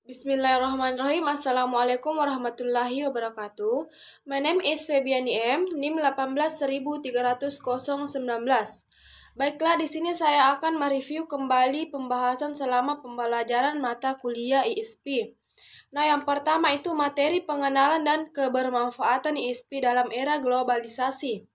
Bismillahirrahmanirrahim. Assalamualaikum warahmatullahi wabarakatuh. My name is Febiani M, NIM 18.300.19. Baiklah, di sini saya akan mereview kembali pembahasan selama pembelajaran mata kuliah ISP. Nah, yang pertama itu materi pengenalan dan kebermanfaatan ISP dalam era globalisasi.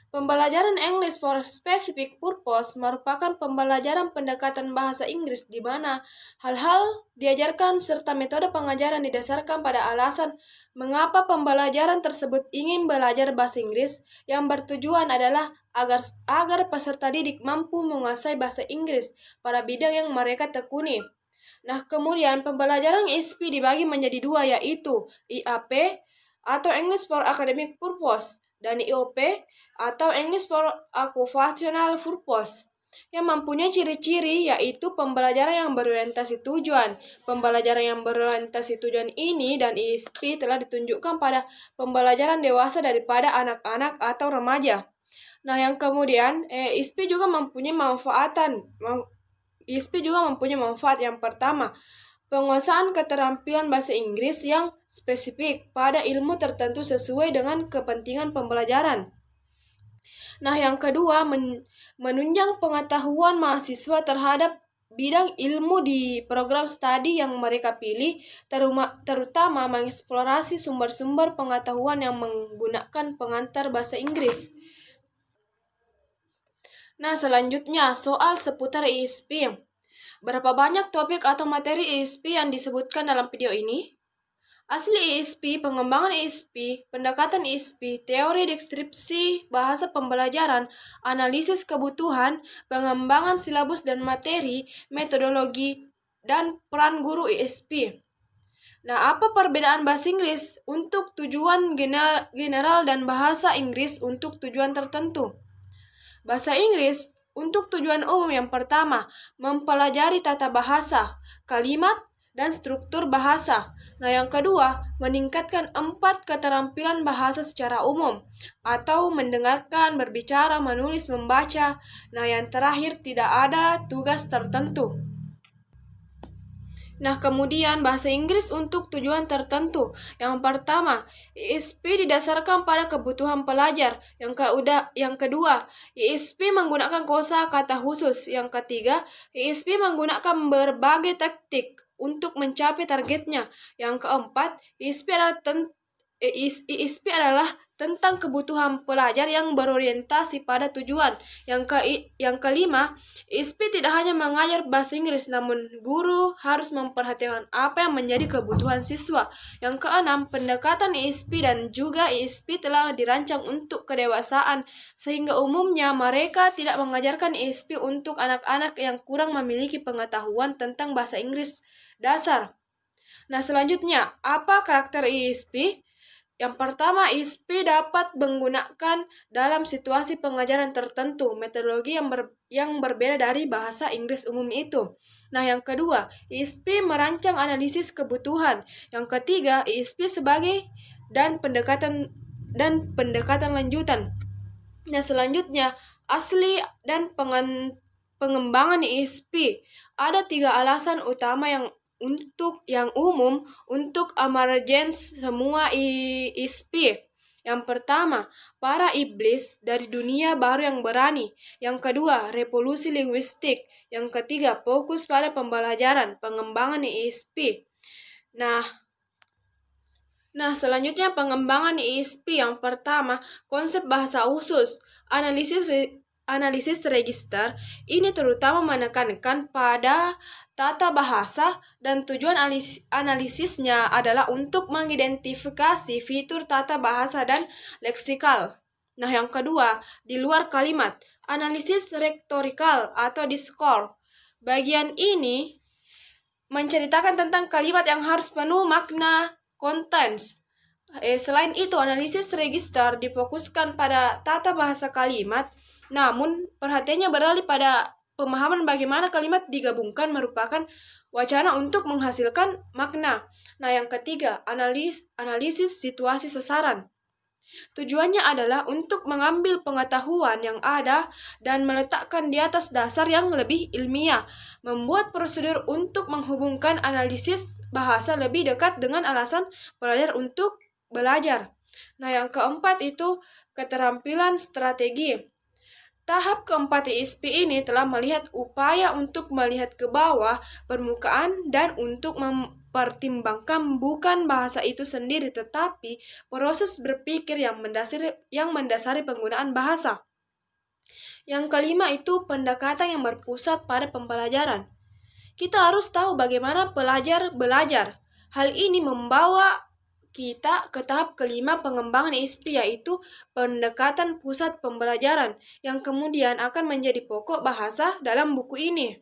Pembelajaran English for Specific Purpose merupakan pembelajaran pendekatan bahasa Inggris di mana hal-hal diajarkan serta metode pengajaran didasarkan pada alasan mengapa pembelajaran tersebut ingin belajar bahasa Inggris yang bertujuan adalah agar peserta didik mampu menguasai bahasa Inggris pada bidang yang mereka tekuni. Nah, kemudian pembelajaran ISP dibagi menjadi dua, yaitu IAP atau English for Academic Purpose dan IOP atau English for Occupational Purpose yang mempunyai ciri-ciri yaitu pembelajaran yang berorientasi tujuan. Pembelajaran yang berorientasi tujuan ini dan ISP telah ditunjukkan pada pembelajaran dewasa daripada anak-anak atau remaja. Nah, yang kemudian ISP juga mempunyai manfaat yang pertama, penguasaan keterampilan bahasa Inggris yang spesifik pada ilmu tertentu sesuai dengan kepentingan pembelajaran. Nah, yang kedua, menunjang pengetahuan mahasiswa terhadap bidang ilmu di program studi yang mereka pilih, terutama mengeksplorasi sumber-sumber pengetahuan yang menggunakan pengantar bahasa Inggris. Nah, selanjutnya soal seputar ISP. Berapa banyak topik atau materi ISP yang disebutkan dalam video ini? Asli ISP, pengembangan ISP, pendekatan ISP, teori deskripsi, bahasa pembelajaran, analisis kebutuhan, pengembangan silabus dan materi, metodologi, dan peran guru ISP. Nah, apa perbedaan bahasa Inggris untuk tujuan general dan bahasa Inggris untuk tujuan tertentu? Bahasa Inggris untuk tujuan umum yang pertama, mempelajari tata bahasa, kalimat, dan struktur bahasa. Nah, yang kedua, meningkatkan 4 keterampilan bahasa secara umum, atau mendengarkan, berbicara, menulis, membaca. Nah, yang terakhir, tidak ada tugas tertentu. Nah, kemudian bahasa Inggris untuk tujuan tertentu. Yang pertama, ISP didasarkan pada kebutuhan pelajar. Yang kedua, ISP menggunakan kosakata khusus. Yang ketiga, ISP menggunakan berbagai taktik untuk mencapai targetnya. Yang keempat, ISP adalah tentang kebutuhan pelajar yang berorientasi pada tujuan. Yang kelima, ISP tidak hanya mengajar bahasa Inggris, namun guru harus memperhatikan apa yang menjadi kebutuhan siswa. Yang keenam, pendekatan ISP dan juga ISP telah dirancang untuk kedewasaan, sehingga umumnya mereka tidak mengajarkan ISP untuk anak-anak yang kurang memiliki pengetahuan tentang bahasa Inggris dasar. Nah, selanjutnya, apa karakter ISP? Yang pertama, ISP dapat menggunakan dalam situasi pengajaran tertentu, metodologi yang berbeda dari bahasa Inggris umum itu. Nah, yang kedua, ISP merancang analisis kebutuhan. Yang ketiga, ISP sebagai pendekatan lanjutan. Nah, selanjutnya, asli dan pengembangan ISP. Ada 3 alasan utama yang umum untuk emergence semua ISP. Yang pertama, para iblis dari dunia baru yang berani. Yang kedua, revolusi linguistik. Yang ketiga, fokus pada pembelajaran, pengembangan ISP. Nah, selanjutnya pengembangan ISP. Yang pertama, konsep bahasa khusus. Analisis register ini terutama menekankan pada tata bahasa dan tujuan analisisnya adalah untuk mengidentifikasi fitur tata bahasa dan leksikal. Nah, yang kedua, di luar kalimat, analisis rektorikal atau discourse. Bagian ini menceritakan tentang kalimat yang harus penuh makna contents. Selain itu, analisis register difokuskan pada tata bahasa kalimat, namun perhatiannya beralih pada pemahaman bagaimana kalimat digabungkan merupakan wacana untuk menghasilkan makna. Nah, yang ketiga, analisis situasi sasaran. Tujuannya adalah untuk mengambil pengetahuan yang ada dan meletakkan di atas dasar yang lebih ilmiah, membuat prosedur untuk menghubungkan analisis bahasa lebih dekat dengan alasan pelajar untuk belajar. Nah, yang keempat itu keterampilan strategi. Tahap keempat ISP ini telah melihat upaya untuk melihat ke bawah permukaan dan untuk mempertimbangkan bukan bahasa itu sendiri tetapi proses berpikir yang mendasari penggunaan bahasa. Yang kelima itu pendekatan yang berpusat pada pembelajaran. Kita harus tahu bagaimana pelajar belajar. Hal ini membawa kita ke tahap kelima pengembangan ISP, yaitu pendekatan pusat pembelajaran, yang kemudian akan menjadi pokok bahasa dalam buku ini.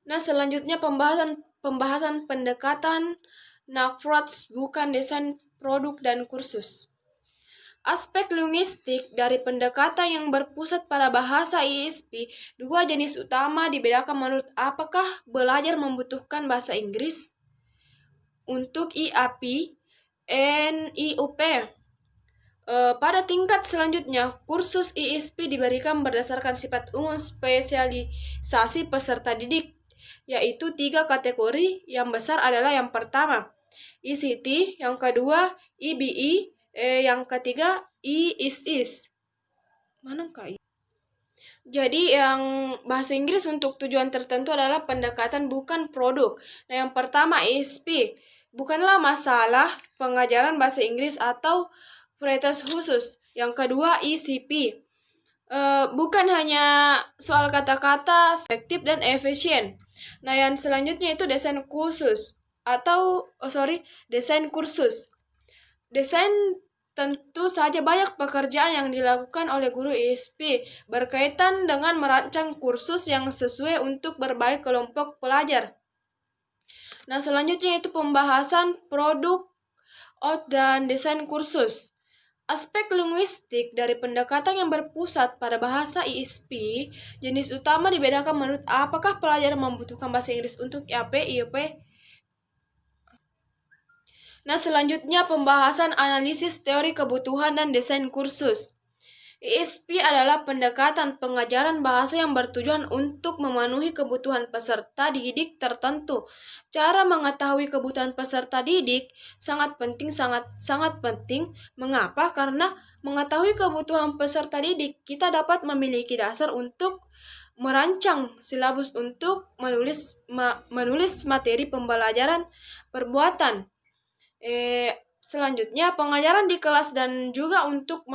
Nah, selanjutnya pembahasan pendekatan approach bukan desain produk dan kursus. Aspek linguistik dari pendekatan yang berpusat pada bahasa ISP, dua jenis utama dibedakan menurut apakah belajar membutuhkan bahasa Inggris untuk IAP, NIUP. Pada tingkat selanjutnya, kursus ISP diberikan berdasarkan sifat umum spesialisasi peserta didik, yaitu 3 kategori yang besar adalah yang pertama, ICT, yang kedua, IBI, yang ketiga, IIS. Mana Kak? Jadi yang bahasa Inggris untuk tujuan tertentu adalah pendekatan bukan produk. Nah, yang pertama ISP, bukanlah masalah pengajaran bahasa Inggris atau prioritas khusus. Yang kedua ICP, bukan hanya soal kata-kata efektif dan efisien. Nah, yang selanjutnya itu desain khusus atau desain kursus. Desain tentu saja banyak pekerjaan yang dilakukan oleh guru ISP berkaitan dengan merancang kursus yang sesuai untuk berbagai kelompok pelajar. Nah, selanjutnya itu pembahasan produk, dan desain kursus. Aspek linguistik dari pendekatan yang berpusat pada bahasa ISP, jenis utama dibedakan menurut apakah pelajar membutuhkan bahasa Inggris untuk IAP, IUP. Nah, selanjutnya pembahasan analisis teori kebutuhan dan desain kursus. ISP adalah pendekatan pengajaran bahasa yang bertujuan untuk memenuhi kebutuhan peserta didik tertentu. Cara mengetahui kebutuhan peserta didik sangat penting. Mengapa? Karena mengetahui kebutuhan peserta didik, kita dapat memiliki dasar untuk merancang silabus untuk menulis materi pembelajaran perbuatan. Selanjutnya pengajaran di kelas dan juga untuk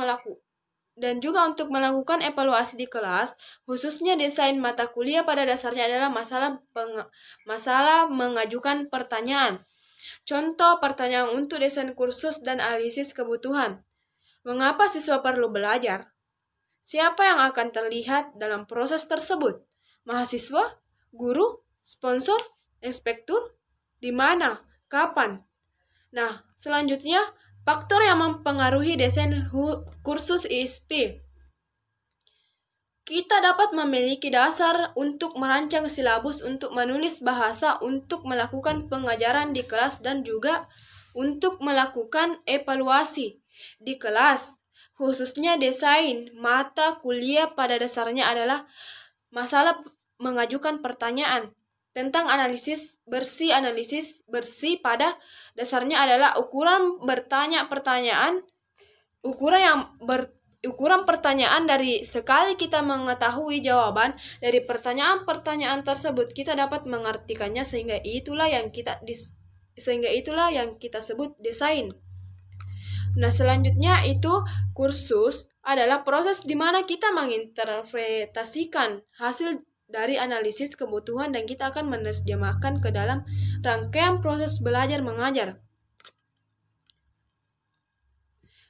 melakukan evaluasi di kelas, khususnya desain mata kuliah pada dasarnya adalah masalah mengajukan pertanyaan. Contoh pertanyaan untuk desain kursus dan analisis kebutuhan. Mengapa siswa perlu belajar? Siapa yang akan terlihat dalam proses tersebut? Mahasiswa, guru, sponsor, inspektur? Di mana? Kapan? Nah, selanjutnya, faktor yang mempengaruhi desain kursus ISP. Kita dapat memiliki dasar untuk merancang silabus untuk menulis bahasa, untuk melakukan pengajaran di kelas, dan juga untuk melakukan evaluasi di kelas. Khususnya desain mata kuliah pada dasarnya adalah masalah mengajukan pertanyaan. Tentang analisis bersih pada dasarnya adalah ukuran pertanyaan dari sekali kita mengetahui jawaban dari pertanyaan-pertanyaan tersebut, kita dapat mengartikannya sehingga itulah yang kita sebut desain. Nah, selanjutnya itu kursus adalah proses di mana kita menginterpretasikan hasil dari analisis kebutuhan dan kita akan menerjemahkan ke dalam rangkaian proses belajar mengajar.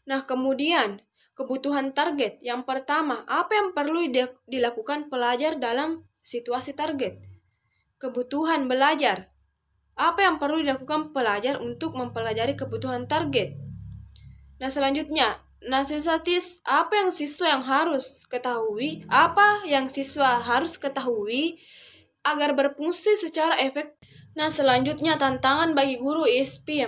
Nah, kemudian kebutuhan target. Yang pertama, apa yang perlu dilakukan pelajar dalam situasi target? Kebutuhan belajar. Apa yang perlu dilakukan pelajar untuk mempelajari kebutuhan target? Nah, selanjutnya, nasihatis apa yang siswa harus ketahui agar berfungsi secara efektif. Nah, selanjutnya tantangan bagi guru ISP.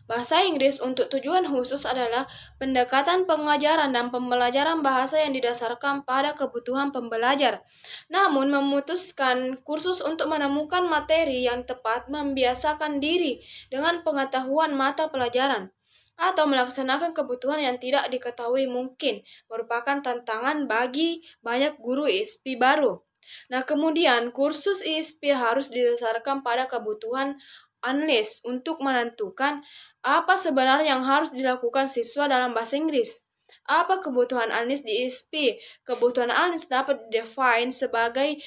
Bahasa Inggris untuk tujuan khusus adalah pendekatan pengajaran dan pembelajaran bahasa yang didasarkan pada kebutuhan pembelajar. Namun, memutuskan kursus untuk menemukan materi yang tepat membiasakan diri dengan pengetahuan mata pelajaran atau melaksanakan kebutuhan yang tidak diketahui mungkin merupakan tantangan bagi banyak guru ISP baru. Nah, kemudian kursus ISP harus didasarkan pada kebutuhan analis untuk menentukan apa sebenarnya yang harus dilakukan siswa dalam bahasa Inggris. Apa kebutuhan analis di ISP? Kebutuhan analis dapat define sebagai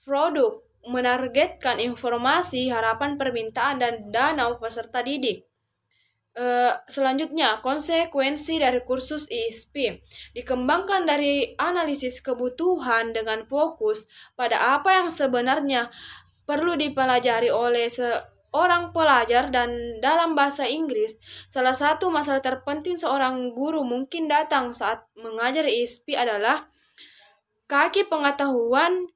produk menargetkan informasi, harapan permintaan, dan dana peserta didik. Selanjutnya, konsekuensi dari kursus ISP dikembangkan dari analisis kebutuhan dengan fokus pada apa yang sebenarnya perlu dipelajari oleh seorang pelajar dan dalam bahasa Inggris. Salah satu masalah terpenting seorang guru mungkin datang saat mengajar ISP adalah kaki pengetahuan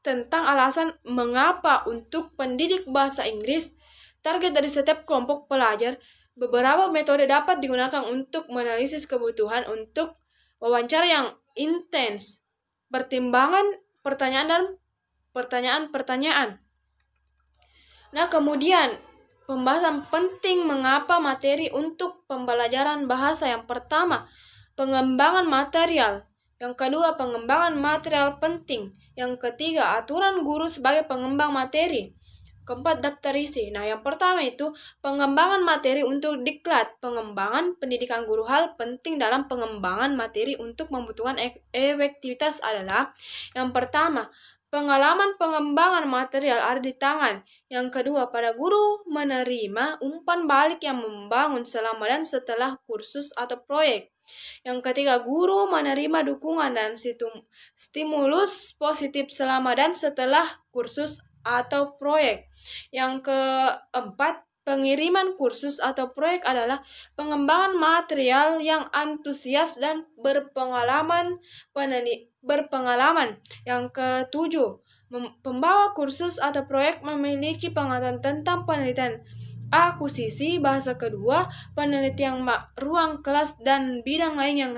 tentang alasan mengapa untuk pendidik bahasa Inggris, target dari setiap kelompok pelajar. Beberapa metode dapat digunakan untuk menganalisis kebutuhan untuk wawancara yang intens, pertimbangan pertanyaan dan pertanyaan-pertanyaan. Nah, kemudian pembahasan penting mengapa materi untuk pembelajaran bahasa. Yang pertama, pengembangan material. Yang kedua, pengembangan material penting. Yang ketiga, aturan guru sebagai pengembang materi. Keempat, daftar isi. Nah, yang pertama itu pengembangan materi untuk diklat. Pengembangan pendidikan guru. Hal penting dalam pengembangan materi untuk membutuhkan efektivitas adalah yang pertama, pengalaman pengembangan material ada di tangan. Yang kedua, pada guru menerima umpan balik yang membangun selama dan setelah kursus atau proyek. Yang ketiga, guru menerima dukungan dan stimulus positif selama dan setelah kursus atau proyek. Yang keempat, pengiriman kursus atau proyek adalah pengembangan material yang antusias dan berpengalaman. Yang ketujuh, pembawa kursus atau proyek memiliki pengetahuan tentang penelitian akuisisi bahasa kedua, penelitian ruang kelas, dan bidang lain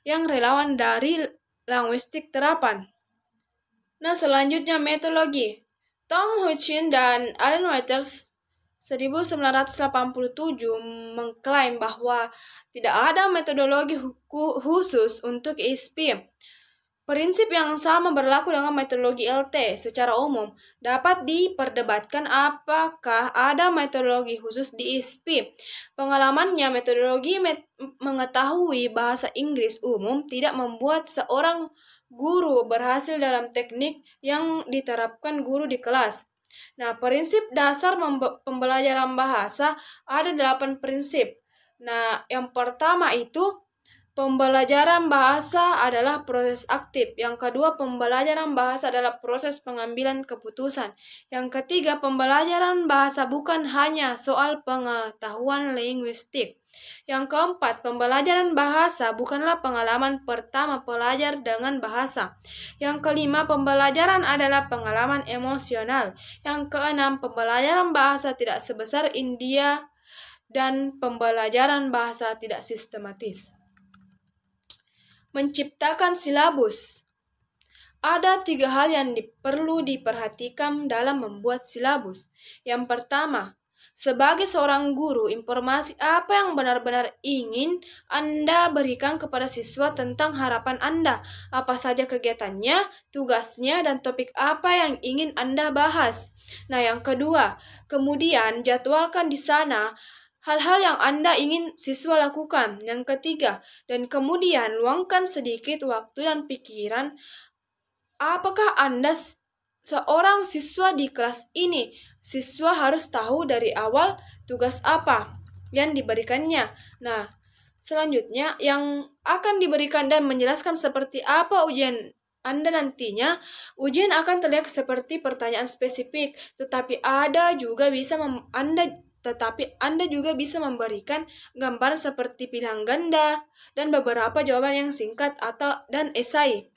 yang relawan dari linguistik terapan. Nah, selanjutnya metodologi. Tom Hutchin dan Alan Waters 1987 mengklaim bahwa tidak ada metodologi khusus untuk ISP. Prinsip yang sama berlaku dengan metodologi LT. Secara umum, dapat diperdebatkan apakah ada metodologi khusus di ISP. Pengalamannya, metodologi mengetahui bahasa Inggris umum tidak membuat seorang guru berhasil dalam teknik yang diterapkan guru di kelas. Nah, prinsip dasar pembelajaran bahasa ada 8 prinsip. Nah, yang pertama itu pembelajaran bahasa adalah proses aktif. Yang kedua, pembelajaran bahasa adalah proses pengambilan keputusan. Yang ketiga, pembelajaran bahasa bukan hanya soal pengetahuan linguistik. Yang keempat, pembelajaran bahasa bukanlah pengalaman pertama pelajar dengan bahasa. Yang kelima, pembelajaran adalah pengalaman emosional. Yang keenam, pembelajaran bahasa tidak sebesar India dan pembelajaran bahasa tidak sistematis. Menciptakan silabus. Ada 3 hal yang perlu diperhatikan dalam membuat silabus. Yang pertama, sebagai seorang guru, informasi apa yang benar-benar ingin Anda berikan kepada siswa tentang harapan Anda, apa saja kegiatannya, tugasnya, dan topik apa yang ingin Anda bahas. Nah, yang kedua, kemudian jadwalkan di sana hal-hal yang Anda ingin siswa lakukan. Yang ketiga, dan kemudian luangkan sedikit waktu dan pikiran. Apakah Anda seorang siswa di kelas ini? Siswa harus tahu dari awal tugas apa yang diberikannya. Nah, selanjutnya yang akan diberikan dan menjelaskan seperti apa ujian Anda nantinya. Ujian akan terlihat seperti pertanyaan spesifik, tetapi Anda juga bisa memberikan gambaran seperti pilihan ganda dan beberapa jawaban yang singkat dan esai.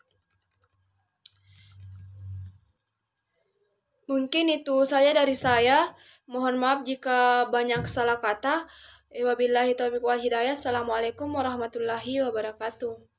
Mungkin itu saja dari saya. Mohon maaf jika banyak salah kata. Wabillahi taufiq wal hidayah. Assalamualaikum warahmatullahi wabarakatuh.